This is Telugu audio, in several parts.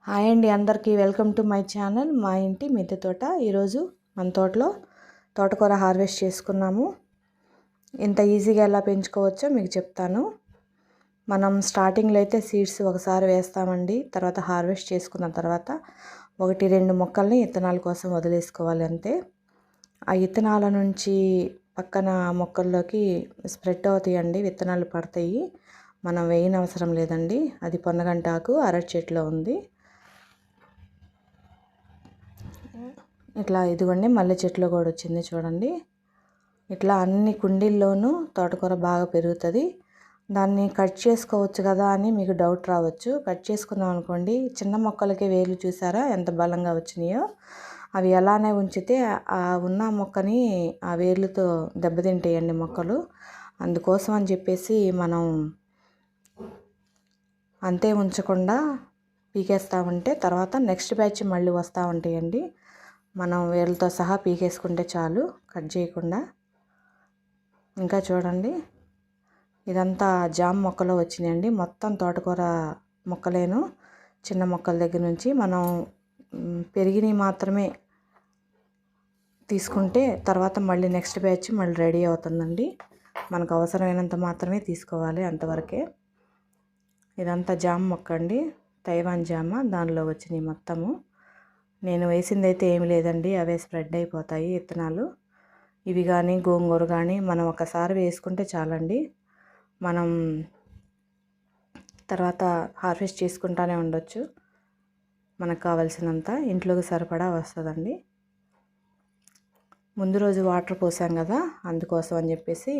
హాయ్ అండి, అందరికీ వెల్కమ్ టు మై ఛానల్. మా ఇంటి మిద్దె తోట. ఈరోజు మన తోటలో తోటకూర హార్వెస్ట్ చేసుకున్నాము. ఇంత ఈజీగా ఎలా పెంచుకోవచ్చో మీకు చెప్తాను. మనం స్టార్టింగ్లో అయితే సీడ్స్ ఒకసారి వేస్తామండి. తర్వాత హార్వెస్ట్ చేసుకున్న తర్వాత 1-2 మొక్కల్ని విత్తనాల కోసం వదిలేసుకోవాలి అంతే. ఆ విత్తనాల నుంచి పక్కన మొక్కల్లోకి స్ప్రెడ్ అవుతాయండి, విత్తనాలు పడతాయి. మనం వేయనవసరం లేదండి. అది పొన్నగంటాకు అరటి చెట్లో ఉంది. ఇట్లా ఇదిగోండి, మల్లె చెట్లు కూడా వచ్చింది చూడండి. ఇట్లా అన్ని కుండీల్లోనూ తోటకూర బాగా పెరుగుతుంది. దాన్ని కట్ చేసుకోవచ్చు కదా అని మీకు డౌట్ రావచ్చు. కట్ చేసుకున్నాం అనుకోండి, చిన్న మొక్కలకే వేర్లు చూసారా ఎంత బలంగా వచ్చినాయో. అవి అలానే ఉంచితే ఆ ఉన్న మొక్కని ఆ వేర్లతో దెబ్బతింటాయండి మొక్కలు. అందుకోసం అని చెప్పేసి మనం అంతే ఉంచకుండా పీకేస్తూ ఉంటే తర్వాత నెక్స్ట్ బ్యాచ్ మళ్ళీ వస్తూ ఉంటాయండి. మనం వేర్లతో సహా పీకేసుకుంటే చాలు, కట్ చేయకుండా. ఇంకా చూడండి, ఇదంతా జామ మొక్కలు వచ్చినాయండి. మొత్తం తోటకూర మొక్కలేను. చిన్న మొక్కల దగ్గర నుంచి మనం పెరిగినవి మాత్రమే తీసుకుంటే తర్వాత మళ్ళీ నెక్స్ట్ బ్యాచ్ మళ్ళీ రెడీ అవుతుందండి. మనకు అవసరమైనంత మాత్రమే తీసుకోవాలి, అంతవరకే. ఇదంతా జామ మొక్క అండి, తైవాన్ జామ. దానిలో వచ్చినాయి మొత్తము. నేను వేసింది అయితే ఏమి లేదండి, అవే స్ప్రెడ్ అయిపోతాయి విత్తనాలు. ఇవి కానీ గోంగూర కానీ మనం ఒకసారి వేసుకుంటే చాలండి. మనం తర్వాత హార్వెస్ట్ చేసుకుంటూనే ఉండొచ్చు. మనకు కావాల్సినంత ఇంట్లోకి సరిపడా వస్తుందండి. ముందు రోజు వాటర్ పోసాం కదా, అందుకోసం అని చెప్పేసి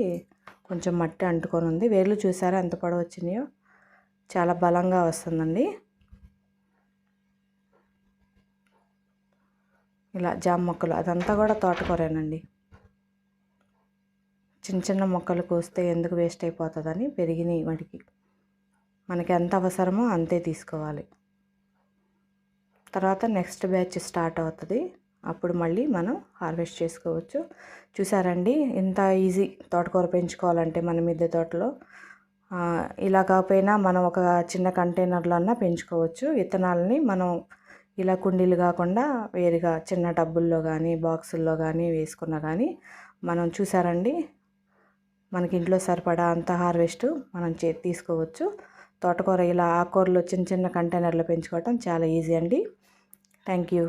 కొంచెం మట్టి అంటుకొని ఉంది. వేర్లు చూసారా ఎంత పొడవు వచ్చినాయో, చాలా బలంగా వస్తుందండి. ఇలా జామ మొక్కలు అదంతా కూడా తోటకూరేనండి. చిన్న చిన్న మొక్కలు కోస్తే ఎందుకు వేస్ట్ అయిపోతుందని పెరిగినాయి వాటికి. మనకి ఎంత అవసరమో అంతే తీసుకోవాలి. తర్వాత నెక్స్ట్ బ్యాచ్ స్టార్ట్ అవుతుంది, అప్పుడు మళ్ళీ మనం హార్వెస్ట్ చేసుకోవచ్చు. చూసారండి, ఇంత ఈజీ తోటకూర పెంచుకోవాలంటే మన మిద్దె తోటలో. ఇలా కాకపోయినా మనం ఒక చిన్న కంటైనర్లో అన్నా పెంచుకోవచ్చు. విత్తనాలని మనం ఇలా కుండీలు కాకుండా వేరుగా చిన్న టబ్బుల్లో కానీ బాక్సుల్లో కానీ వేసుకున్నా కానీ మనం చూసారండి, మనకి ఇంట్లో సరిపడా అంత హార్వెస్ట్ మనం తీసుకోవచ్చు. తోటకూర ఇలా ఆకుకూరలు చిన్న చిన్న కంటైనర్లో పెంచుకోవటం చాలా ఈజీ అండి. Thank you.